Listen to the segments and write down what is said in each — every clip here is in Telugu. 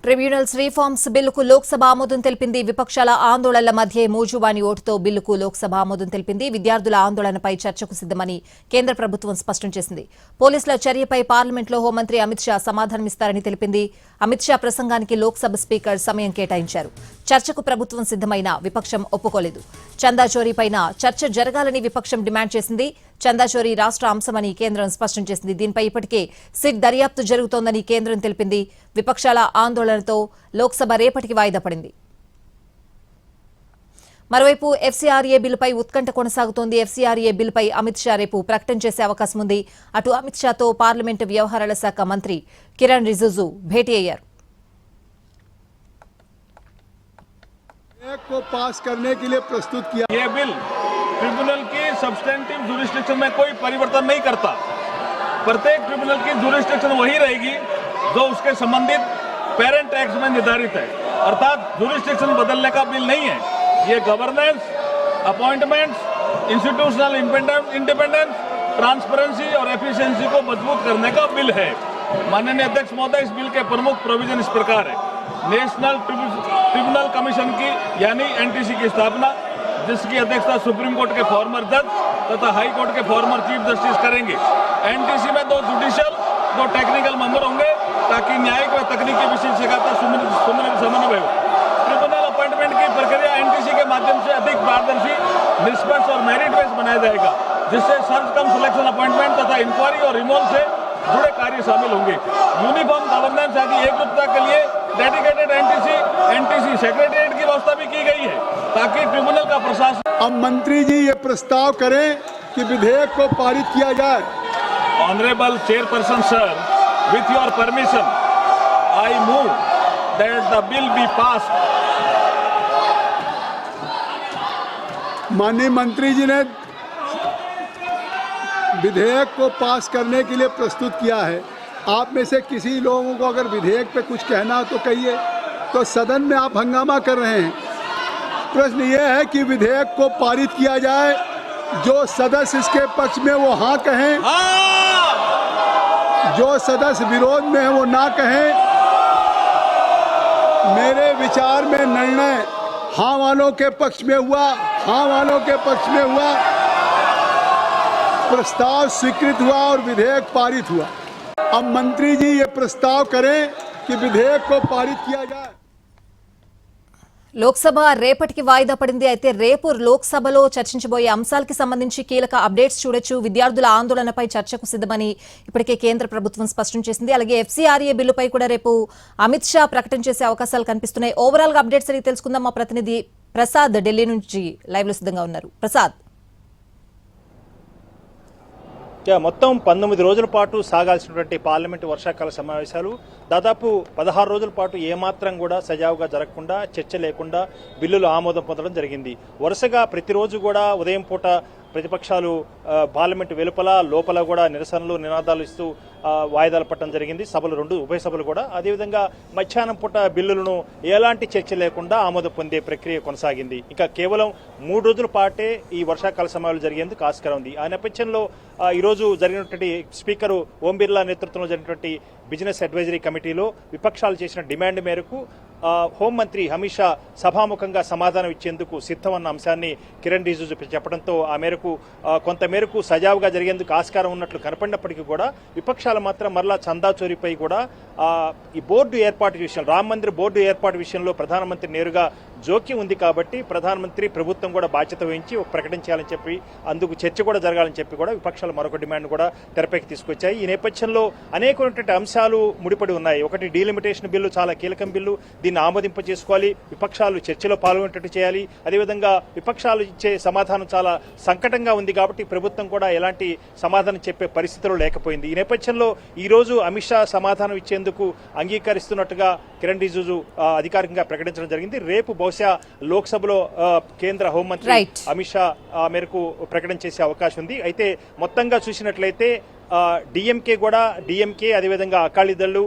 ట్రిబ్యునల్స్ రీఫార్మ్స్ బిల్లుకు లోక్సభ ఆమోదం తెలిపింది. విపక్షాల ఆందోళనల మధ్య మూజువాణి ఓటుతో బిల్లుకు లోక్సభ ఆమోదం తెలిపింది. విద్యార్థుల ఆందోళనపై చర్చకు సిద్దమని కేంద్ర ప్రభుత్వం స్పష్టం చేసింది. పోలీసుల చర్యపై పార్లమెంట్లో హోంమంత్రి అమిత్ షా సమాధానమిస్తారని తెలిపింది. అమిత్ షా ప్రసంగానికి లోక్సభ స్పీకర్ సమయం కేటాయించారు. చర్చకు ప్రభుత్వం సిద్దమైన విపక్షం ఒప్పుకోలేదు. చందా చోరీపైన చర్చ జరగాలని విపక్షం డిమాండ్ చేసింది. చందా చోరీ రాష్ట్ర అంశమని కేంద్రం స్పష్టం చేసింది. దీనిపై ఇప్పటికే సిట్ దర్యాప్తు జరుగుతోందని కేంద్రం తెలిపింది. విపక్షాల ఆందోళనతో లోక్సభ రేపటికి వాయిదా పడింది. మరోవైపు ఎఫ్సీఆర్ఏ బిల్లుపై ఉత్కంఠ కొనసాగుతోంది. ఎఫ్సీఆర్ఏ బిల్లుపై అమిత్ షా రేపు ప్రకటన చేసే అవకాశం ఉంది. అటు అమిత్ షాతో పార్లమెంటు వ్యవహారాల శాఖ మంత్రి కిరణ్ రిజిజు భేటీ అయ్యారు. को पास करने के लिए प्रस्तुत किया। ये बिल ट्रिब्यूनल की सब्सटेंटिव जुरिस्डिक्शन में कोई परिवर्तन नहीं करता। प्रत्येक ट्रिब्यूनल की जुरिस्डिक्शन वही रहेगी जो उसके संबंधित पेरेंट एक्ट में निर्धारित है, अर्थात जुरिस्डिक्शन बदलने का बिल नहीं है। ये governance, appointments, institutional independence, transparency और एफिशिएंसी को मजबूत करने का बिल है। माननीय अध्यक्ष महोदय, इस बिल के प्रमुख प्रोविजन इस प्रकार है। नेशनल ट्रिब्यूनल कमीशन की यानी एनटीसी की स्थापना, जिसकी अध्यक्षता सुप्रीम कोर्ट के फॉर्मर जज तथा हाई कोर्ट के फॉर्मर चीफ जस्टिस करेंगे। एनटीसी में 2 जुडिशियल 2 टेक्निकल मेंबर होंगे ताकि न्यायिक व तकनीकी विशेषज्ञता समन्वय हो। ट्रिब्यूनल अपॉइंटमेंट की प्रक्रिया एनटीसी के माध्यम से अधिक पारदर्शी, निष्पक्ष और मेरिट बेस्ड बनाया जाएगा, जिससे सर्च कम सिलेक्शन अपॉइंटमेंट तथा इंक्वायरी और रिमोल से जुड़े कार्य शामिल होंगे। यूनिफॉर्म गवर्नेंस आदि एकरूपता के लिए डेडिकेटेड एनटीसी सेक्रेटेरिएट की व्यवस्था भी की गई है ताकि ट्रिब्यूनल का प्रशासन। अब मंत्री जी ये प्रस्ताव करें कि विधेयक को पारित किया जाए। Honourable chairperson sir, with your permission I move that the bill be passed. माननीय मंत्री जी ने विधेयक को पास करने के लिए प्रस्तुत किया है। आप में से किसी लोगों को अगर विधेयक पे कुछ कहना हो तो कहिए। तो सदन में आप हंगामा कर रहे हैं। प्रश्न ये है कि विधेयक को पारित किया जाए, जो सदस्य इसके पक्ष में वो हाँ कहें, जो सदस्य विरोध में है वो ना कहें। मेरे विचार में निर्णय हाँ वालों के पक्ष में हुआ, हाँ वालों के पक्ष में हुआ, प्रस्ताव स्वीकृत हुआ और विधेयक पारित हुआ। अब मंत्री जी ये प्रस्ताव करें कि विधेयक को पारित किया जाए। లోక్సభ రేపటికి వాయిదా పడింది. అయితే రేపు లోక్సభలో చర్చించబోయే అంశాలకు సంబంధించి కీలక అప్డేట్స్ చూడొచ్చు. విద్యార్థుల ఆందోళనపై చర్చకు సిద్దమని ఇప్పటికే కేంద్ర ప్రభుత్వం స్పష్టం చేసింది. అలాగే ఎఫ్సీఆర్ఏ బిల్లుపై కూడా రేపు అమిత్ షా ప్రకటన చేసే అవకాశాలు కనిపిస్తున్నాయి. ఓవరాల్ గా అప్డేట్స్ అని తెలుసుకుందాం. మా ప్రతినిధి ప్రసాద్ ఢిల్లీ నుంచి లైవ్ లో సిద్ధంగా ఉన్నారు. ప్రసాద్, మొత్తం 19 రోజుల పాటు సాగాల్సినటువంటి పార్లమెంటు వర్షాకాల సమావేశాలు దాదాపు 16 రోజుల పాటు ఏమాత్రం కూడా సజావుగా జరగకుండా, చర్చ లేకుండా బిల్లులు ఆమోదం పొందడం జరిగింది. వరుసగా ప్రతిరోజు కూడా ఉదయం పూట ప్రతిపక్షాలు పార్లమెంటు వెలుపల లోపల కూడా నిరసనలు, నినాదాలు ఇస్తూ వాయిదాలు పట్టడం జరిగింది. సభలు 2 ఉభయ సభలు కూడా. అదేవిధంగా మధ్యాహ్నం పూట బిల్లులను ఎలాంటి చర్చ లేకుండా ఆమోదం పొందే ప్రక్రియ కొనసాగింది. ఇంకా కేవలం 3 రోజుల పాటే ఈ వర్షాకాల సమావేశాలు జరిగేందుకు ఆస్కారం ఉంది. ఆ నేపథ్యంలో ఈరోజు జరిగినటువంటి స్పీకరు ఓం బిర్లా నేతృత్వంలో జరిగినటువంటి బిజినెస్ అడ్వైజరీ కమిటీలో విపక్షాలు చేసిన డిమాండ్ మేరకు హోంమంత్రి అమిత్ షా సభాముఖంగా సమాధానం ఇచ్చేందుకు సిద్ధమన్న అంశాన్ని కిరణ్ రిజిజు చెప్పడంతో ఆ మేరకు కొంతమేరకు సజావుగా జరిగేందుకు ఆస్కారం ఉన్నట్లు కనపడినప్పటికీ కూడా విపక్షాలు మాత్రం మరలా చందా చోరీపై కూడా ఈ బోర్డు ఏర్పాటు విషయం, రామ మందిర్ బోర్డు ఏర్పాటు విషయంలో ప్రధానమంత్రి నేరుగా జోక్యం ఉంది కాబట్టి ప్రధానమంత్రి ప్రభుత్వం కూడా బాధ్యత వహించి ఒక ప్రకటన చేయాలని చెప్పి, అందుకు చర్చ కూడా జరగాలని చెప్పి కూడా విపక్షాలు మరొక డిమాండ్ కూడా తెరపైకి తీసుకొచ్చాయి. ఈ నేపథ్యంలో అనేకమైనటువంటి అంశాలు ముడిపడి ఉన్నాయి. ఒకటి, డీలిమిటేషన్ బిల్లు చాలా కీలకం బిల్లు, దీన్ని ఆమోదింప చేసుకోవాలి, విపక్షాలు చర్చలో పాల్గొనేటట్టు చేయాలి. అదేవిధంగా విపక్షాలు ఇచ్చే సమాధానం చాలా సంకటంగా ఉంది కాబట్టి ప్రభుత్వం కూడా ఎలాంటి సమాధానం చెప్పే పరిస్థితిలో లేకపోయింది. ఈ నేపథ్యంలో ఈ రోజు అమిత్ షా సమాధానం ఇచ్చేందుకు అంగీకరిస్తున్నట్టుగా కిరణ్ రిజిజు అధికారికంగా ప్రకటించడం జరిగింది. రేపు బహుశా లోక్సభలో కేంద్ర హోంమంత్రి అమిత్ షా మేరకు ప్రకటన చేసే అవకాశం ఉంది. అయితే మొత్తంగా చూసినట్లయితే డిఎంకే అదేవిధంగా అకాలీదళ్లు,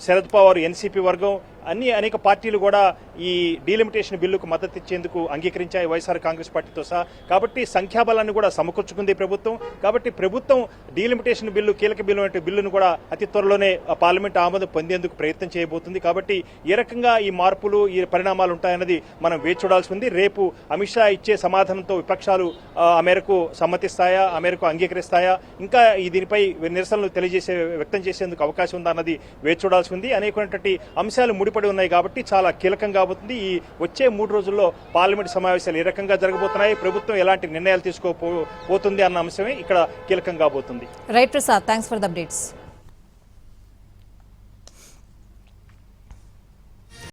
శరద్ పవార్ ఎన్సీపీ వర్గం, అనేక పార్టీలు కూడా ఈ డీలిమిటేషన్ బిల్లుకు మద్దతు ఇచ్చేందుకు అంగీకరించాయి, వైఎస్ఆర్ కాంగ్రెస్ పార్టీతో సహా. కాబట్టి సంఖ్యాబలాన్ని కూడా సమకూర్చుకుంది ప్రభుత్వం. కాబట్టి ప్రభుత్వం డీలిమిటేషన్ బిల్లు, కీలక బిల్లు వంటి బిల్లును కూడా అతి త్వరలోనే పార్లమెంట్ ఆమోదం పొందేందుకు ప్రయత్నం చేయబోతుంది. కాబట్టి ఏ రకంగా ఈ మార్పులు, ఈ పరిణామాలు ఉంటాయన్నది మనం వేచి చూడాల్సి ఉంది. రేపు అమిత్ షా ఇచ్చే సమాధానంతో విపక్షాలు ఆ మేరకు సమ్మతిస్తాయా, ఆ మేరకు అంగీకరిస్తాయా, ఇంకా దీనిపై నిరసనలు వ్యక్తం చేసేందుకు అవకాశం ఉందా అన్నది వేచి చూడాల్సి ఉంది. అనేకమైనటువంటి అంశాలు ముడిపడి ఉన్నాయి కాబట్టి చాలా కీలకం కాబోతుంది. ఈ వచ్చే 3 రోజుల్లో పార్లమెంట్ సమావేశాలు ఏ రకంగా జరగబోతున్నాయి, ప్రభుత్వం ఎలాంటి నిర్ణయాలు తీసుకోబోతుంది అన్న అంశమే ఇక్కడ కీలకం కాబోతుంది. Right Prasad, thanks for the updates.